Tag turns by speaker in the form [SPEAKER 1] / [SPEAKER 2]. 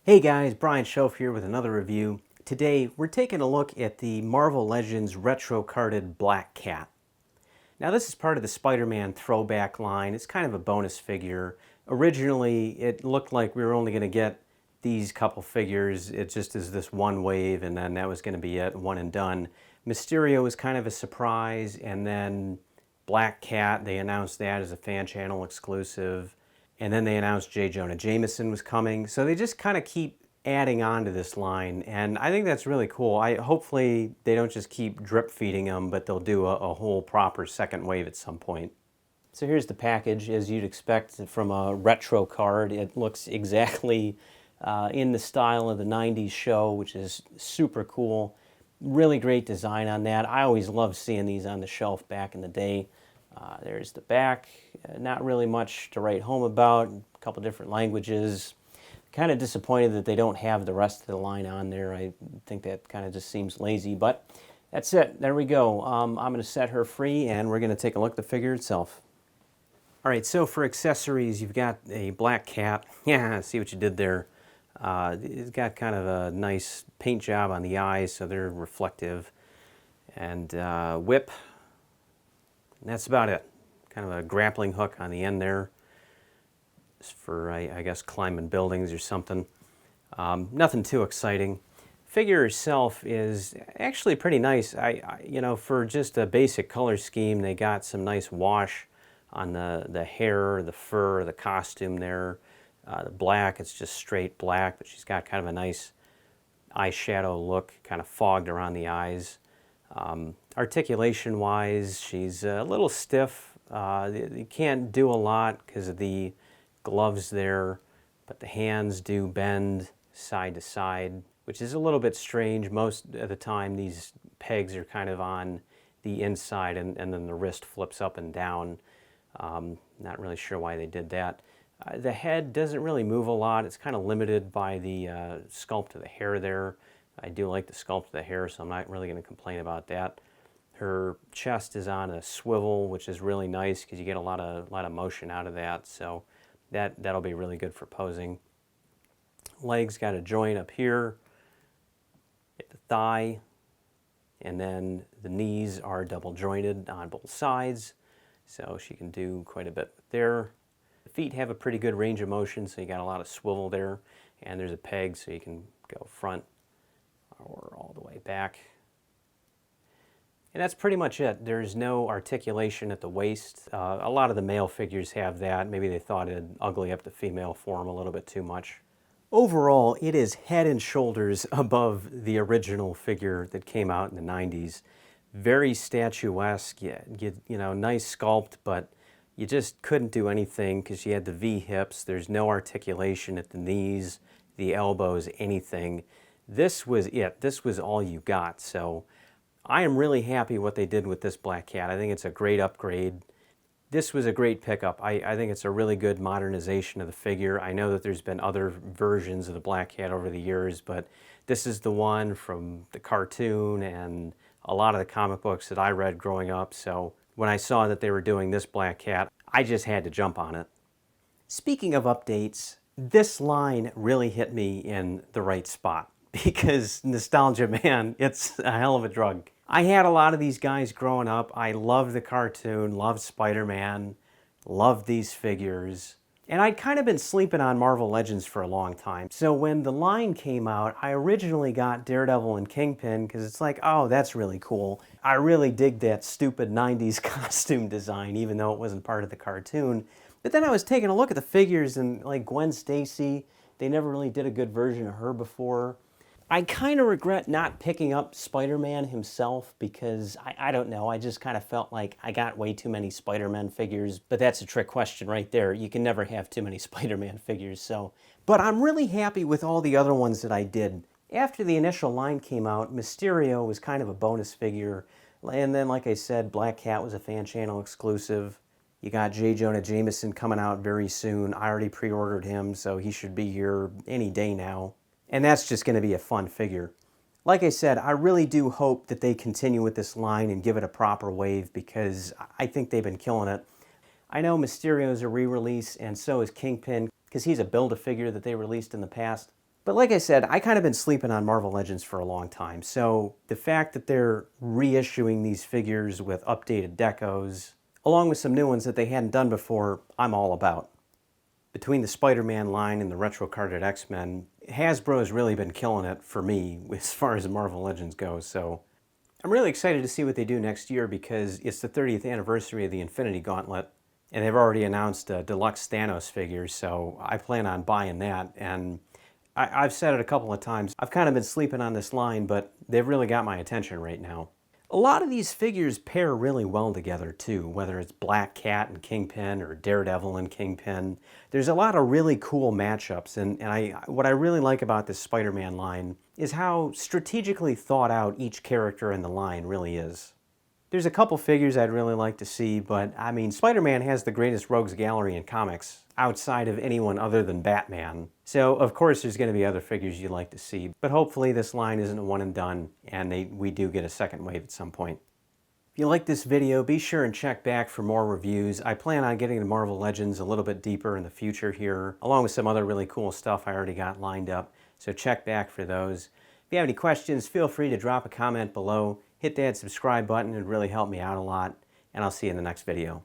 [SPEAKER 1] Hey guys, Brian Schoaf here with another review. Today we're taking a look at the Marvel Legends retro carded Black Cat. Now this is part of the Spider-Man throwback line. It's kind of a bonus figure. Originally it looked like we were only going to get these couple figures. It just is this one wave and then that was going to be it, one and done. Mysterio was kind of a surprise, and then Black Cat, they announced that as a fan channel exclusive. And then they announced J. Jonah Jameson was coming. So they just kind of keep adding on to this line. And I think that's really cool. Hopefully they don't just keep drip feeding them, but they'll do a whole proper second wave at some point. So here's the package, as you'd expect from a retro card. It looks exactly in the style of the 90s show, which is super cool. Really great design on that. I always loved seeing these on the shelf back in the day. There's the back. Not really much to write home about. A couple different languages. Kind of disappointed that they don't have the rest of the line on there. I think that kind of just seems lazy, but that's it. There we go. I'm going to set her free, and we're going to take a look at the figure itself. All right, so for accessories, you've got a Black Cat. Yeah, see what you did there. It's got kind of a nice paint job on the eyes, so they're reflective. And whip. And that's about it. Kind of a grappling hook on the end there. Just for, I guess, climbing buildings or something. Nothing too exciting. Figure itself is actually pretty nice. For just a basic color scheme, they got some nice wash on the hair, the fur, the costume there. The black, it's just straight black, but she's got kind of a nice eyeshadow look, kind of fogged around the eyes. Articulation-wise, she's a little stiff. You can't do a lot because of the gloves there, but the hands do bend side to side, which is a little bit strange. Most of the time, these pegs are kind of on the inside, and then the wrist flips up and down. Not really sure why they did that. The head doesn't really move a lot. It's kind of limited by the sculpt of the hair there. I do like the sculpt of the hair, so I'm not really going to complain about that. Her chest is on a swivel, which is really nice because you get a lot of motion out of that. So that'll be really good for posing. Legs got a joint up here at the thigh, and then the knees are double jointed on both sides, so she can do quite a bit there. The feet have a pretty good range of motion, so you got a lot of swivel there, and there's a peg so you can go front or all the way back. And that's pretty much it. There's no articulation at the waist. A lot of the male figures have that. Maybe they thought it'd ugly up the female form a little bit too much. Overall, it is head and shoulders above the original figure that came out in the 90s. Very statuesque, nice sculpt, but you just couldn't do anything because you had the V hips. There's no articulation at the knees, the elbows, anything. This was it. This was all you got. So I am really happy what they did with this Black Cat. I think it's a great upgrade. This was a great pickup. I think it's a really good modernization of the figure. I know that there's been other versions of the Black Cat over the years, but this is the one from the cartoon and a lot of the comic books that I read growing up. So when I saw that they were doing this Black Cat, I just had to jump on it. Speaking of updates, this line really hit me in the right spot because nostalgia, man, it's a hell of a drug. I had a lot of these guys growing up. I loved the cartoon, loved Spider-Man, loved these figures. And I'd kind of been sleeping on Marvel Legends for a long time. So when the line came out, I originally got Daredevil and Kingpin because it's like, oh, that's really cool. I really dig that stupid 90s costume design, even though it wasn't part of the cartoon. But then I was taking a look at the figures, and like Gwen Stacy, they never really did a good version of her before. I kind of regret not picking up Spider-Man himself because, I don't know, I just kind of felt like I got way too many Spider-Man figures, but that's a trick question right there. You can never have too many Spider-Man figures, so. But I'm really happy with all the other ones that I did. After the initial line came out, Mysterio was kind of a bonus figure, and then, like I said, Black Cat was a fan channel exclusive. You got J. Jonah Jameson coming out very soon. I already pre-ordered him, so he should be here any day now. And that's just going to be a fun figure. Like I said, I really do hope that they continue with this line and give it a proper wave because I think they've been killing it. I know Mysterio's a re-release and so is Kingpin because he's a Build-A-Figure that they released in the past. But like I said, I kind of been sleeping on Marvel Legends for a long time, so the fact that they're reissuing these figures with updated decos, along with some new ones that they hadn't done before, I'm all about. Between the Spider-Man line and the retro-carded X-Men, Hasbro has really been killing it for me as far as Marvel Legends goes, so I'm really excited to see what they do next year because it's the 30th anniversary of the Infinity Gauntlet, and they've already announced a deluxe Thanos figure, so I plan on buying that. And I've said it a couple of times, I've kind of been sleeping on this line, but they've really got my attention right now. A lot of these figures pair really well together too, whether it's Black Cat and Kingpin or Daredevil and Kingpin. There's a lot of really cool matchups, and what I really like about this Spider-Man line is how strategically thought out each character in the line really is. There's a couple figures I'd really like to see, but I mean, Spider-Man has the greatest rogues gallery in comics outside of anyone other than Batman. So of course there's going to be other figures you'd like to see, but hopefully this line isn't a one and done and we do get a second wave at some point. If you like this video, be sure and check back for more reviews. I plan on getting to Marvel Legends a little bit deeper in the future here, along with some other really cool stuff I already got lined up, so check back for those. If you have any questions, feel free to drop a comment below. Hit that subscribe button, it would really help me out a lot, and I'll see you in the next video.